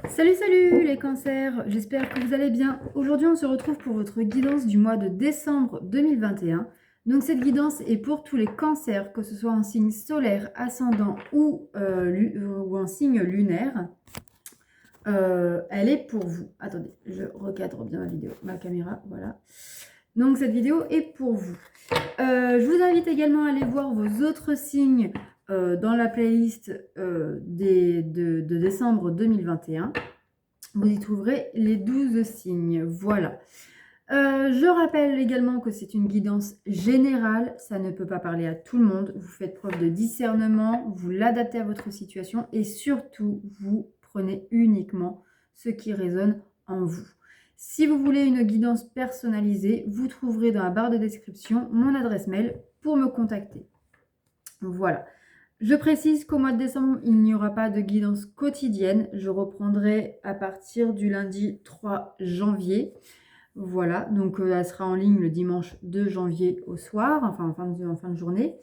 Salut, salut les cancers, j'espère que vous allez bien. Aujourd'hui, on se retrouve pour votre guidance du mois de décembre 2021. Donc cette guidance est pour tous les cancers, que ce soit en signe solaire, ascendant ou en signe lunaire. Elle est pour vous. Attendez, je recadre bien ma caméra, voilà. Donc cette vidéo est pour vous. Je vous invite également à aller voir vos autres signes dans la playlist de décembre 2021. Vous y trouverez les 12 signes. Voilà. Je rappelle également que c'est une guidance générale. Ça ne peut pas parler à tout le monde. Vous faites preuve de discernement, vous l'adaptez à votre situation et surtout, vous prenez uniquement ce qui résonne en vous. Si vous voulez une guidance personnalisée, vous trouverez dans la barre de description mon adresse mail pour me contacter. Voilà. Je précise qu'au mois de décembre, il n'y aura pas de guidance quotidienne. Je reprendrai à partir du lundi 3 janvier. Voilà, donc elle sera en ligne le dimanche 2 janvier au soir, enfin en fin de journée.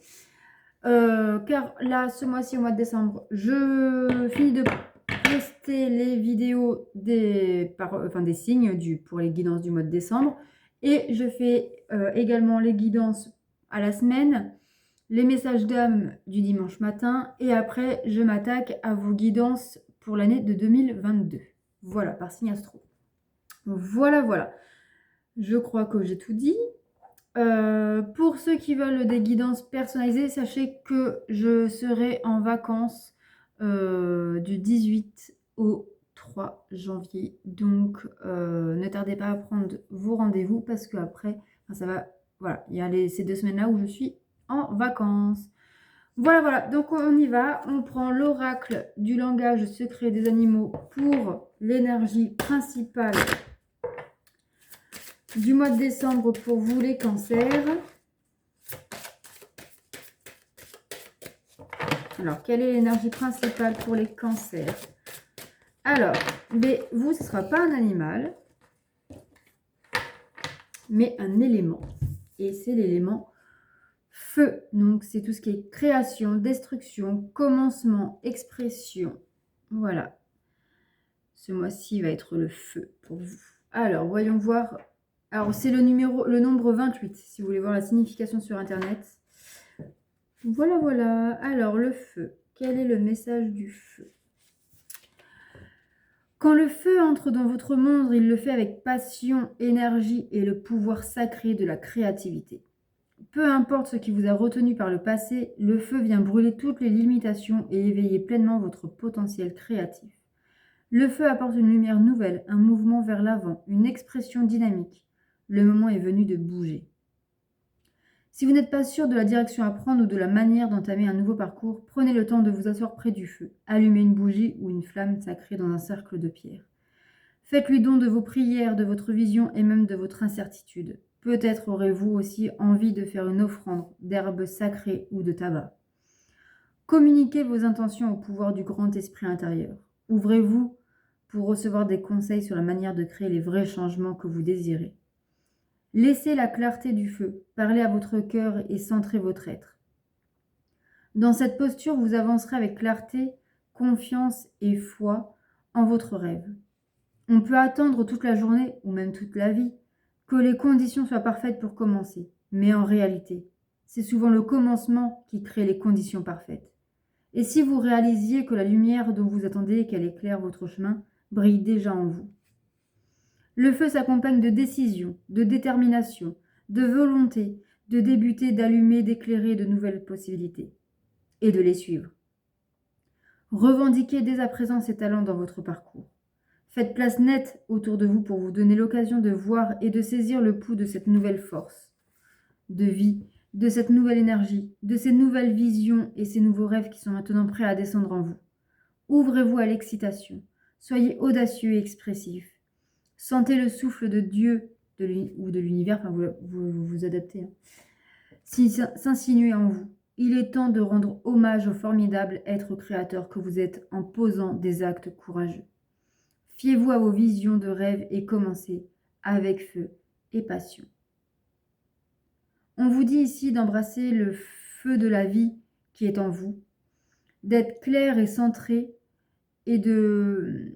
Car là, ce mois-ci, au mois de décembre, je finis de poster les vidéos des signes pour les guidances du mois de décembre. Et je fais également les guidances à la semaine, les messages d'âme du dimanche matin. Et après, je m'attaque à vos guidances pour l'année de 2022. Voilà, par signe astro. Voilà. Je crois que j'ai tout dit. Pour ceux qui veulent des guidances personnalisées, sachez que je serai en vacances du 18 au 3 janvier. Donc, ne tardez pas à prendre vos rendez-vous parce qu'après, ça va. Voilà, il y a ces 2 semaines-là où je suis en vacances. Voilà. Donc, on y va. On prend l'oracle du langage secret des animaux pour l'énergie principale du mois de décembre pour vous les cancers. Alors, quelle est l'énergie principale pour les cancers? Alors, vous, ce ne sera pas un animal, mais un élément. Et c'est l'élément feu. Donc, c'est tout ce qui est création, destruction, commencement, expression. Voilà. Ce mois-ci va être le feu pour vous. Alors, voyons voir. Alors, c'est le nombre 28, si vous voulez voir la signification sur Internet. Voilà. Alors, le feu. Quel est le message du feu? Quand le feu entre dans votre monde, il le fait avec passion, énergie et le pouvoir sacré de la créativité. Peu importe ce qui vous a retenu par le passé, le feu vient brûler toutes les limitations et éveiller pleinement votre potentiel créatif. Le feu apporte une lumière nouvelle, un mouvement vers l'avant, une expression dynamique. Le moment est venu de bouger. Si vous n'êtes pas sûr de la direction à prendre ou de la manière d'entamer un nouveau parcours, prenez le temps de vous asseoir près du feu, allumez une bougie ou une flamme sacrée dans un cercle de pierre. Faites-lui don de vos prières, de votre vision et même de votre incertitude. Peut-être aurez-vous aussi envie de faire une offrande d'herbes sacrées ou de tabac. Communiquez vos intentions au pouvoir du grand esprit intérieur. Ouvrez-vous pour recevoir des conseils sur la manière de créer les vrais changements que vous désirez. Laissez la clarté du feu, parlez à votre cœur et centrez votre être. Dans cette posture, vous avancerez avec clarté, confiance et foi en votre rêve. On peut attendre toute la journée, ou même toute la vie, que les conditions soient parfaites pour commencer. Mais en réalité, c'est souvent le commencement qui crée les conditions parfaites. Et si vous réalisiez que la lumière dont vous attendez et qu'elle éclaire votre chemin brille déjà en vous. Le feu s'accompagne de décision, de détermination, de volonté, de débuter, d'allumer, d'éclairer de nouvelles possibilités et de les suivre. Revendiquez dès à présent ces talents dans votre parcours. Faites place nette autour de vous pour vous donner l'occasion de voir et de saisir le pouls de cette nouvelle force de vie, de cette nouvelle énergie, de ces nouvelles visions et ces nouveaux rêves qui sont maintenant prêts à descendre en vous. Ouvrez-vous à l'excitation. Soyez audacieux et expressif. Sentez le souffle de Dieu ou de l'univers, enfin vous adaptez, s'insinuer en vous. Il est temps de rendre hommage au formidable être créateur que vous êtes en posant des actes courageux. Fiez-vous à vos visions de rêve et commencez avec feu et passion. On vous dit ici d'embrasser le feu de la vie qui est en vous, d'être clair et centré et de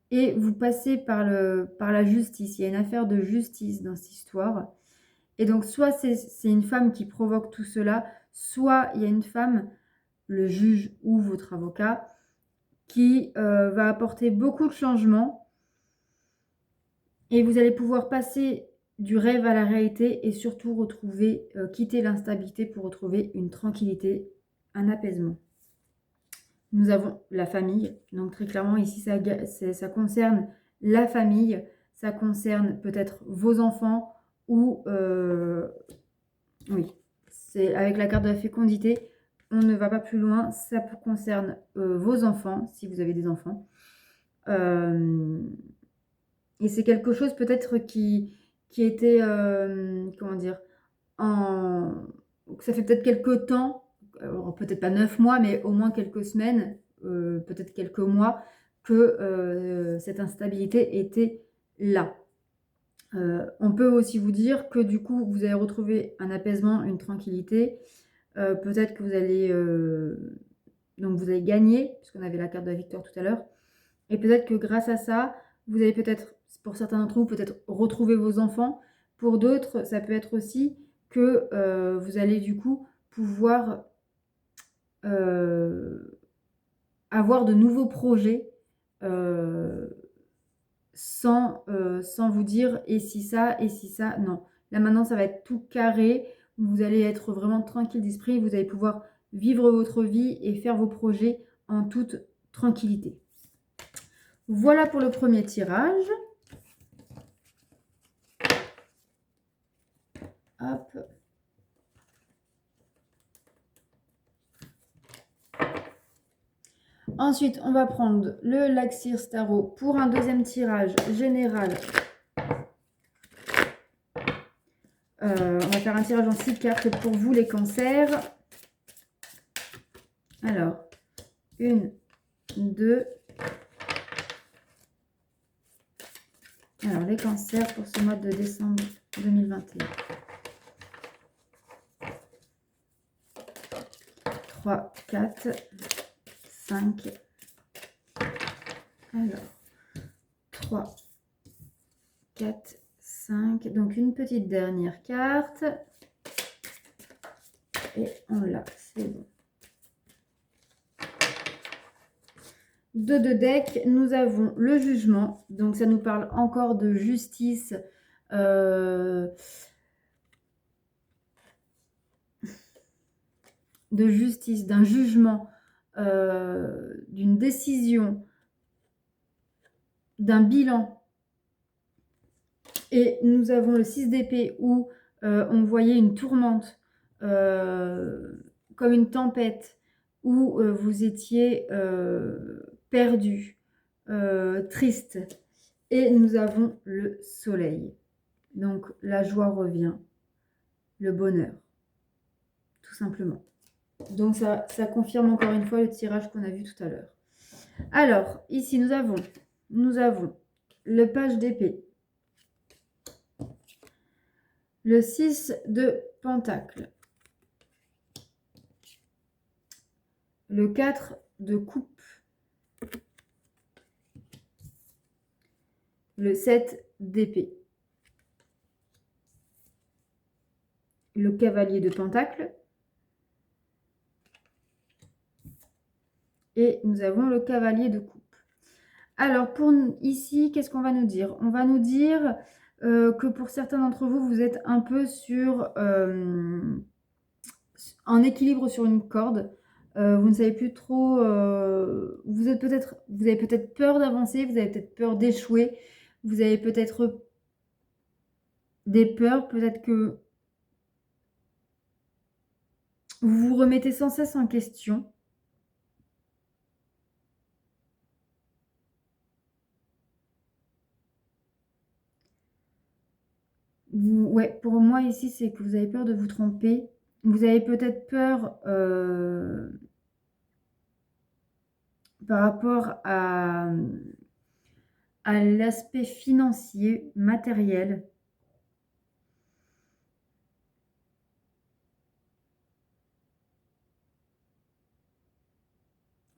et vous passez par la justice. Il y a une affaire de justice dans cette histoire. Et donc, soit c'est une femme qui provoque tout cela, soit il y a une femme, le juge ou votre avocat, qui va apporter beaucoup de changements et vous allez pouvoir passer du rêve à la réalité et surtout retrouver, quitter l'instabilité pour retrouver une tranquillité, un apaisement. Nous avons la famille, donc très clairement ici ça concerne la famille, ça concerne peut-être vos enfants ou oui, c'est avec la carte de la fécondité, on ne va pas plus loin, ça concerne vos enfants, si vous avez des enfants. Et c'est quelque chose peut-être qui était, comment dire, ça fait peut-être quelques temps, peut-être pas 9 mois, mais au moins quelques semaines, peut-être quelques mois, que cette instabilité était là. On peut aussi vous dire que du coup, vous allez retrouver un apaisement, une tranquillité. Peut-être que vous allez, donc vous allez gagner, puisqu'on avait la carte de la victoire tout à l'heure. Et peut-être que grâce à ça, vous allez peut-être, pour certains d'entre vous, peut-être retrouver vos enfants. Pour d'autres, ça peut être aussi que vous allez du coup pouvoir avoir de nouveaux projets sans vous dire et si ça, et si ça. Non. Là maintenant, ça va être tout carré. Vous allez être vraiment tranquille d'esprit. Vous allez pouvoir vivre votre vie et faire vos projets en toute tranquillité. Voilà pour le premier tirage. Hop. Ensuite, on va prendre le Laxir Tarot pour un deuxième tirage général. On va faire un tirage en 6 cartes pour vous, les cancers. Alors, 1, 2. Alors, les cancers pour ce mois de décembre 2021. 3, 4, 5. Alors, 3, 4, 5. Donc, une petite dernière carte. Et on l'a, c'est bon. De deux decks, nous avons le jugement. Donc, ça nous parle encore de justice. D'un jugement, d'une décision, d'un bilan. Et nous avons le 6 d'épée où on voyait une tourmente, comme une tempête, où vous étiez perdu, triste. Et nous avons le soleil. Donc la joie revient, le bonheur, tout simplement. Donc ça confirme encore une fois le tirage qu'on a vu tout à l'heure. Alors, ici, nous avons le page d'épée, le 6 de pentacle, le 4 de coupe, le 7 d'épée, le cavalier de pentacle, et nous avons le cavalier de coupe. Alors, pour ici, qu'est-ce qu'on va nous dire? On va nous dire que pour certains d'entre vous, vous êtes un peu sur en équilibre sur une corde. Vous ne savez plus trop, vous avez peut-être peur d'avancer, vous avez peut-être peur d'échouer, vous avez peut-être des peurs, peut-être que vous vous remettez sans cesse en question. Ouais, pour moi ici, c'est que vous avez peur de vous tromper. Vous avez peut-être peur par rapport à l'aspect financier, matériel.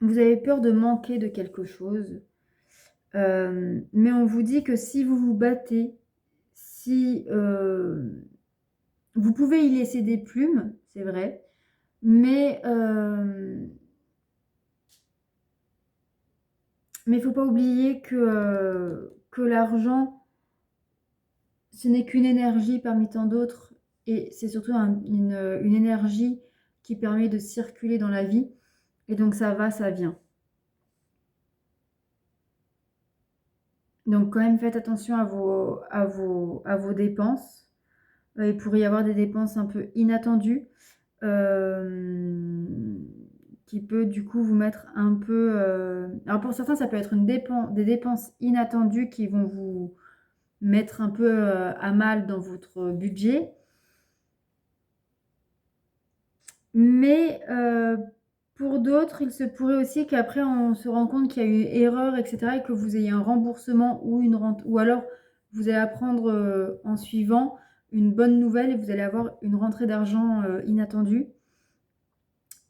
Vous avez peur de manquer de quelque chose. Mais on vous dit que si vous vous battez, si vous pouvez y laisser des plumes, c'est vrai, mais il ne faut pas oublier que l'argent, ce n'est qu'une énergie parmi tant d'autres, et c'est surtout une énergie qui permet de circuler dans la vie, et donc ça va, ça vient. Donc quand même, faites attention à vos dépenses. Il pourrait y avoir des dépenses un peu inattendues qui peut du coup vous mettre un peu... Alors pour certains, ça peut être des dépenses inattendues qui vont vous mettre un peu à mal dans votre budget. Mais pour d'autres, il se pourrait aussi qu'après on se rend compte qu'il y a eu erreur, etc. et que vous ayez un remboursement ou une rente, ou alors vous allez apprendre en suivant une bonne nouvelle et vous allez avoir une rentrée d'argent inattendue.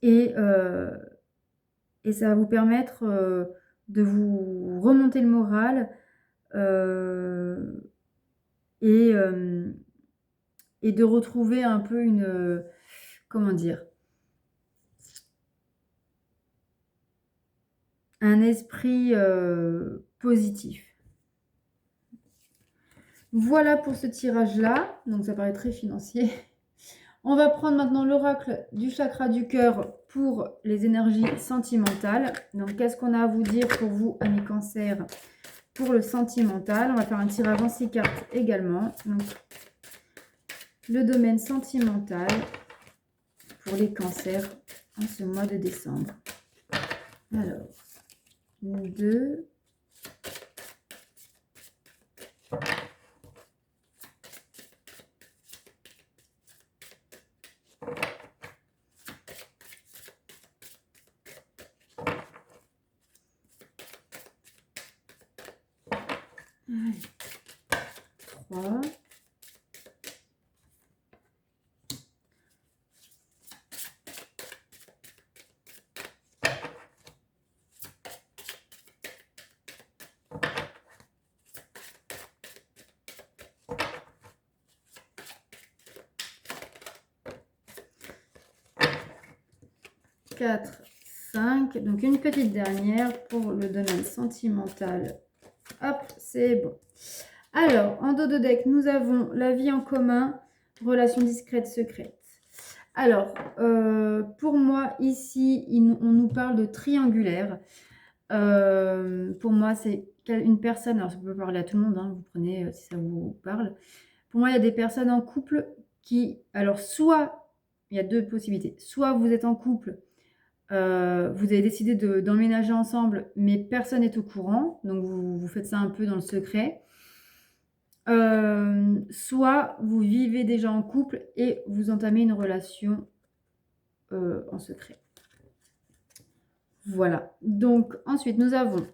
Et ça va vous permettre de vous remonter le moral et de retrouver un peu une... comment dire? Un esprit positif. Voilà pour ce tirage-là. Donc, ça paraît très financier. On va prendre maintenant l'oracle du chakra du cœur pour les énergies sentimentales. Donc, qu'est-ce qu'on a à vous dire pour vous, amis cancers, pour le sentimental? On va faire un tirage en 6 cartes également. Donc, le domaine sentimental pour les cancers en ce mois de décembre. Alors, 2... 3... 4, 5. Donc, une petite dernière pour le domaine sentimental. Hop, c'est bon. Alors, en dos de deck, nous avons la vie en commun, relation discrète, secrète. Alors, pour moi, ici, on nous parle de triangulaire. Pour moi, c'est une personne, alors ça peut parler à tout le monde, hein, vous prenez si ça vous parle. Pour moi, il y a des personnes en couple qui, alors soit, il y a deux possibilités, soit vous êtes en couple, vous avez décidé d'emménager ensemble, mais personne n'est au courant, donc vous faites ça un peu dans le secret. Soit vous vivez déjà en couple et vous entamez une relation en secret. Voilà. Donc, ensuite, nous avons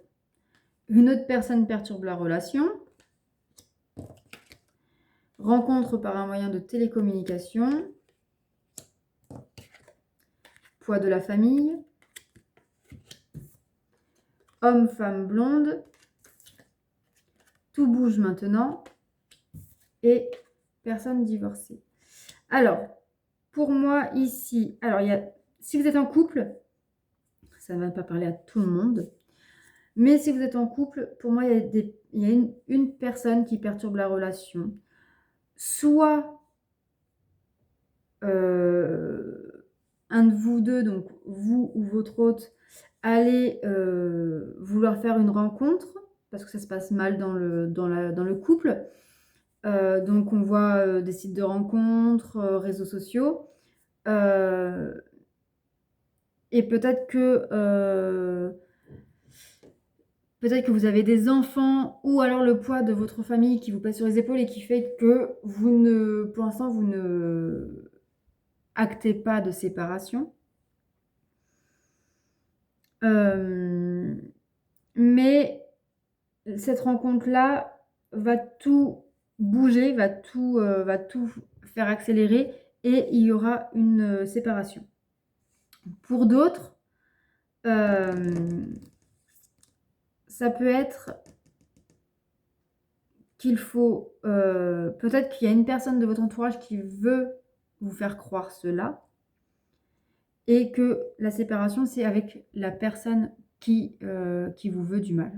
une autre personne perturbe la relation. Rencontre par un moyen de télécommunication. Poids de la famille. Homme, femme, blonde. Tout bouge maintenant. Et personne divorcée. Alors, pour moi, ici, alors, si vous êtes en couple, ça ne va pas parler à tout le monde, mais si vous êtes en couple, pour moi, il y a une personne qui perturbe la relation. Soit un de vous deux, donc vous ou votre hôte, allez vouloir faire une rencontre, parce que ça se passe mal dans le couple. Donc, on voit des sites de rencontres, réseaux sociaux. Et peut-être que vous avez des enfants ou alors le poids de votre famille qui vous pèse sur les épaules et qui fait que pour l'instant, vous ne actez pas de séparation. Mais cette rencontre-là va tout bouger, va tout faire accélérer et il y aura une séparation. Pour d'autres, ça peut être qu'il faut... peut-être qu'il y a une personne de votre entourage qui veut vous faire croire cela. Et que la séparation, c'est avec la personne qui vous veut du mal.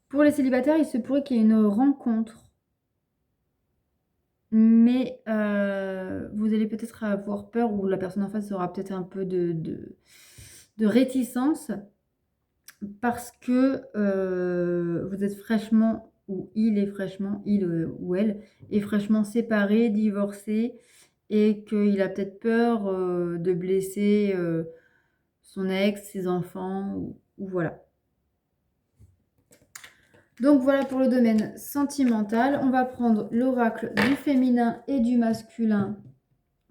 Pour les célibataires, il se pourrait qu'il y ait une rencontre. Mais vous allez peut-être avoir peur, ou la personne en face aura peut-être un peu de réticence, parce que vous êtes fraîchement, ou il est fraîchement, ou elle est fraîchement séparé, divorcé, et qu'il a peut-être peur de blesser son ex, ses enfants, ou voilà. Donc voilà pour le domaine sentimental. On va prendre l'oracle du féminin et du masculin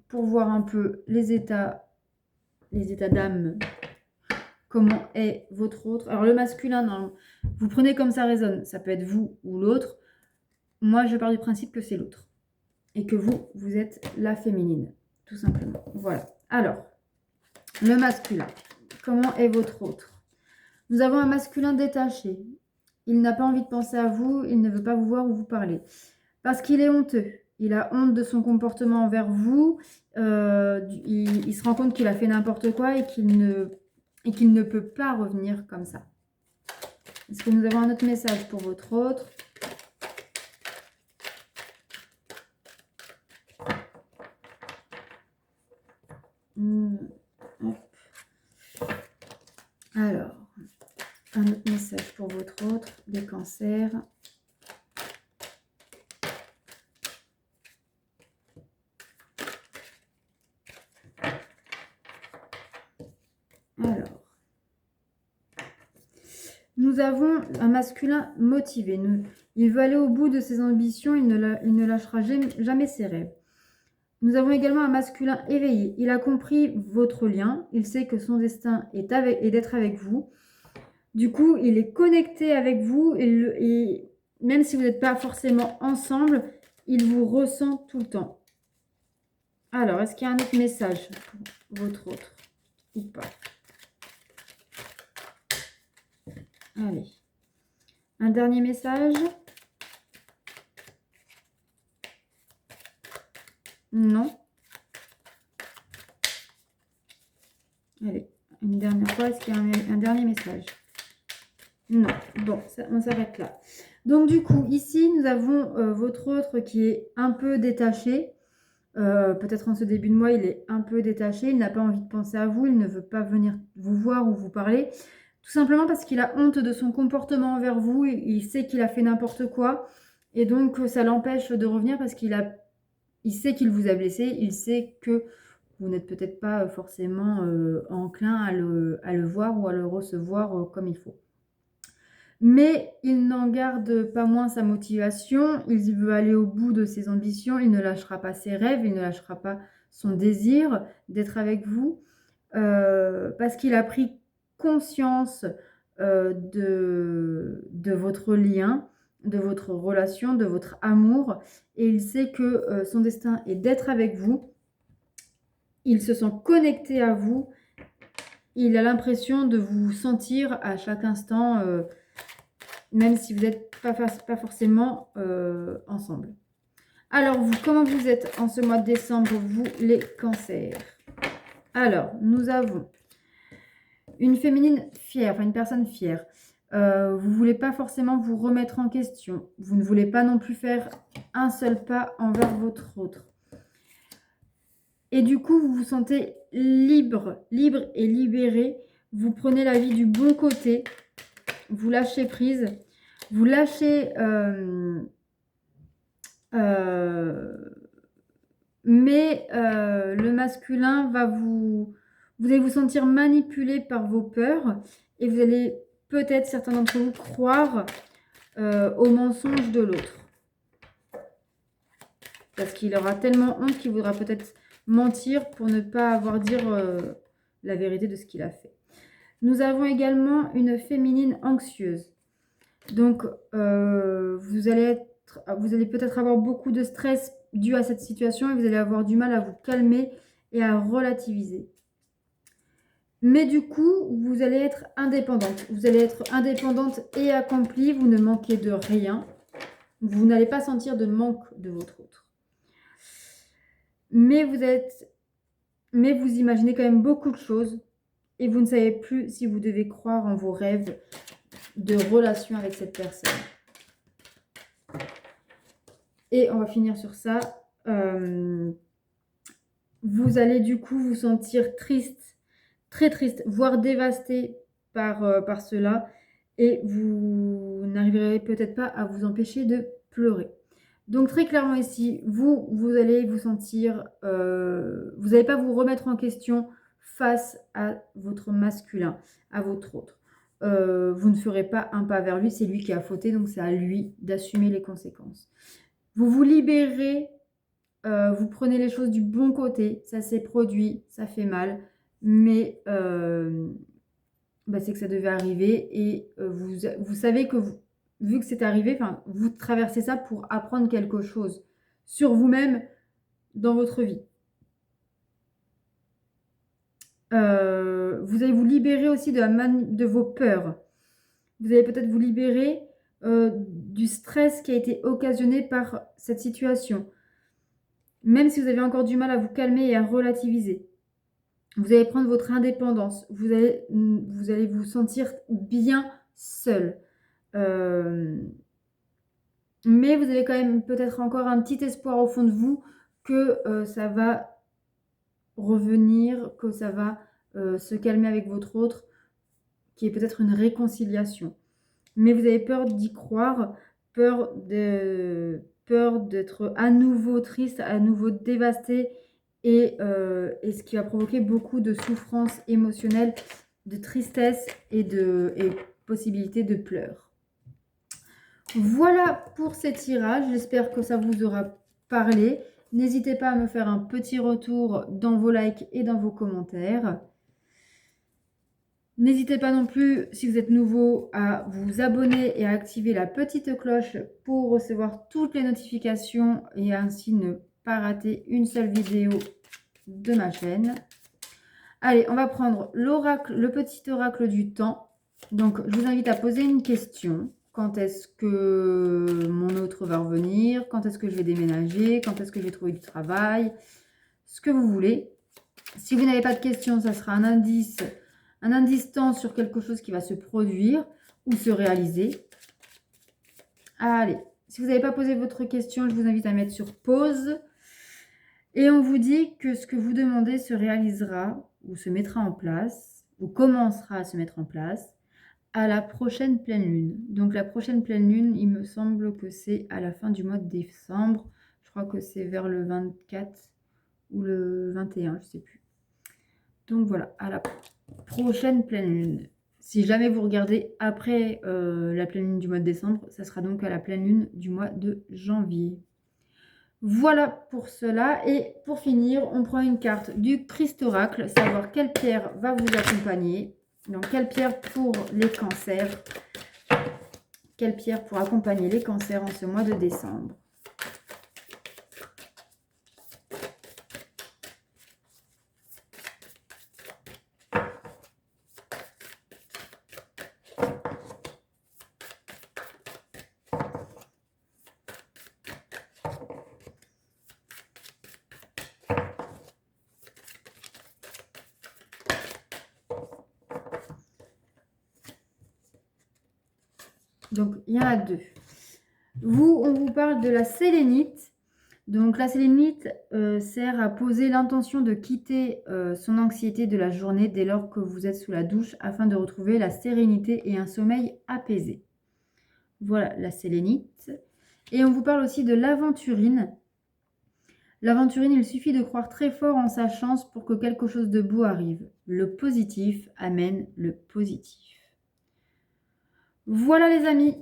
pour voir un peu les états d'âme. Comment est votre autre. Alors le masculin, non, vous prenez comme ça résonne. Ça peut être vous ou l'autre. Moi, je pars du principe que c'est l'autre. Et que vous êtes la féminine. Tout simplement. Voilà. Alors, le masculin. Comment est votre autre? Nous avons un masculin détaché. Il n'a pas envie de penser à vous, il ne veut pas vous voir ou vous parler. Parce qu'il est honteux. Il a honte de son comportement envers vous. Il se rend compte qu'il a fait n'importe quoi et qu'il ne peut pas revenir comme ça. Est-ce que nous avons un autre message pour votre autre? Alors, un autre message pour votre autre, des cancers. Alors, nous avons un masculin motivé. Il veut aller au bout de ses ambitions, il ne lâchera jamais ses rêves. Nous avons également un masculin éveillé. Il a compris votre lien, il sait que son destin est d'être avec vous. Du coup, il est connecté avec vous et même si vous n'êtes pas forcément ensemble, il vous ressent tout le temps. Alors, est-ce qu'il y a un autre message pour votre autre ou pas? Allez. Un dernier message? Non. Allez, une dernière fois, est-ce qu'il y a un dernier message? Non. Bon, on s'arrête là. Donc, du coup, ici, nous avons votre autre qui est un peu détaché. Peut-être en ce début de mois, il est un peu détaché. Il n'a pas envie de penser à vous. Il ne veut pas venir vous voir ou vous parler. Tout simplement parce qu'il a honte de son comportement envers vous. Il sait qu'il a fait n'importe quoi. Et donc, ça l'empêche de revenir parce qu'il sait qu'il vous a blessé. Il sait que vous n'êtes peut-être pas forcément enclin à le voir ou à le recevoir comme il faut. Mais il n'en garde pas moins sa motivation. Il veut aller au bout de ses ambitions. Il ne lâchera pas ses rêves. Il ne lâchera pas son désir d'être avec vous. Parce qu'il a pris conscience de votre lien, de votre relation, de votre amour. Et il sait que son destin est d'être avec vous. Il se sent connecté à vous. Il a l'impression de vous sentir à chaque instant, même si vous n'êtes pas forcément ensemble. Alors, vous, comment vous êtes en ce mois de décembre, vous, les cancers? Alors, nous avons une féminine fière, enfin une personne fière. Vous ne voulez pas forcément vous remettre en question. Vous ne voulez pas non plus faire un seul pas envers votre autre. Et du coup, vous vous sentez libre et libéré. Vous prenez la vie du bon côté. Vous lâchez prise. Vous lâchez... mais le masculin va vous allez vous sentir manipulé par vos peurs. Et vous allez peut-être, certains d'entre vous, croire au mensonge de l'autre. Parce qu'il aura tellement honte qu'il voudra peut-être mentir pour ne pas avoir dire la vérité de ce qu'il a fait. Nous avons également une féminine anxieuse. Donc, vous allez peut-être avoir beaucoup de stress dû à cette situation et vous allez avoir du mal à vous calmer et à relativiser. Mais du coup, vous allez être indépendante. Vous allez être indépendante et accomplie. Vous ne manquez de rien. Vous n'allez pas sentir de manque de votre autre. Mais vous imaginez quand même beaucoup de choses et vous ne savez plus si vous devez croire en vos rêves de relation avec cette personne. Et on va finir sur ça. Vous allez du coup vous sentir triste, très triste, voire dévasté par cela. Et vous n'arriverez peut-être pas à vous empêcher de pleurer. Donc très clairement ici, vous allez vous sentir, vous n'allez pas vous remettre en question face à votre masculin, à votre autre. Vous ne ferez pas un pas vers lui, c'est lui qui a fauté, donc c'est à lui d'assumer les conséquences. Vous vous libérez, vous prenez les choses du bon côté, ça s'est produit, ça fait mal, mais c'est que ça devait arriver et vous savez que vu que c'est arrivé, vous traversez ça pour apprendre quelque chose sur vous-même dans votre vie. Vous allez vous libérer aussi de vos peurs. Vous allez peut-être vous libérer du stress qui a été occasionné par cette situation. Même si vous avez encore du mal à vous calmer et à relativiser. Vous allez prendre votre indépendance. Vous allez vous sentir bien seul. Mais vous avez quand même peut-être encore un petit espoir au fond de vous que ça va revenir, que ça va se calmer avec votre autre, qui est peut-être une réconciliation. Mais vous avez peur d'y croire, peur d'être à nouveau triste, à nouveau dévasté, et ce qui va provoquer beaucoup de souffrance émotionnelle, de tristesse et possibilité de pleurs. Voilà pour ces tirages, j'espère que ça vous aura parlé. N'hésitez pas à me faire un petit retour dans vos likes et dans vos commentaires. N'hésitez pas non plus, si vous êtes nouveau, à vous abonner et à activer la petite cloche pour recevoir toutes les notifications et ainsi ne pas rater une seule vidéo de ma chaîne. Allez, on va prendre l'oracle, le petit oracle du temps. Donc, je vous invite à poser une question. Quand est-ce que mon autre va revenir? Quand est-ce que je vais déménager? Quand est-ce que je vais trouver du travail? Ce que vous voulez. Si vous n'avez pas de question, ça sera un indice temps sur quelque chose qui va se produire ou se réaliser. Allez, si vous n'avez pas posé votre question, je vous invite à mettre sur pause. Et on vous dit que ce que vous demandez se réalisera ou se mettra en place ou commencera à se mettre en place à la prochaine pleine lune. Donc la prochaine pleine lune, il me semble que c'est à la fin du mois de décembre. Je crois que c'est vers le 24 ou le 21, je ne sais plus. Donc voilà, à la prochaine pleine lune. Si jamais vous regardez après la pleine lune du mois de décembre, ça sera donc à la pleine lune du mois de janvier. Voilà pour cela. Et pour finir, on prend une carte du Christ Oracle, savoir quelle pierre va vous accompagner. Donc, quelle pierre pour les cancers? Quelle pierre pour accompagner les cancers en ce mois de décembre? Donc, il y en a deux. On vous parle de la sélénite. Donc, la sélénite sert à poser l'intention de quitter son anxiété de la journée dès lors que vous êtes sous la douche afin de retrouver la sérénité et un sommeil apaisé. Voilà la sélénite. Et on vous parle aussi de l'aventurine. L'aventurine, il suffit de croire très fort en sa chance pour que quelque chose de beau arrive. Le positif amène le positif. Voilà les amis,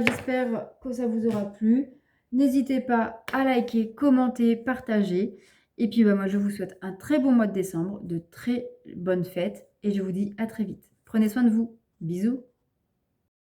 j'espère que ça vous aura plu. N'hésitez pas à liker, commenter, partager. Et puis moi je vous souhaite un très bon mois de décembre, de très bonnes fêtes et je vous dis à très vite. Prenez soin de vous. Bisous.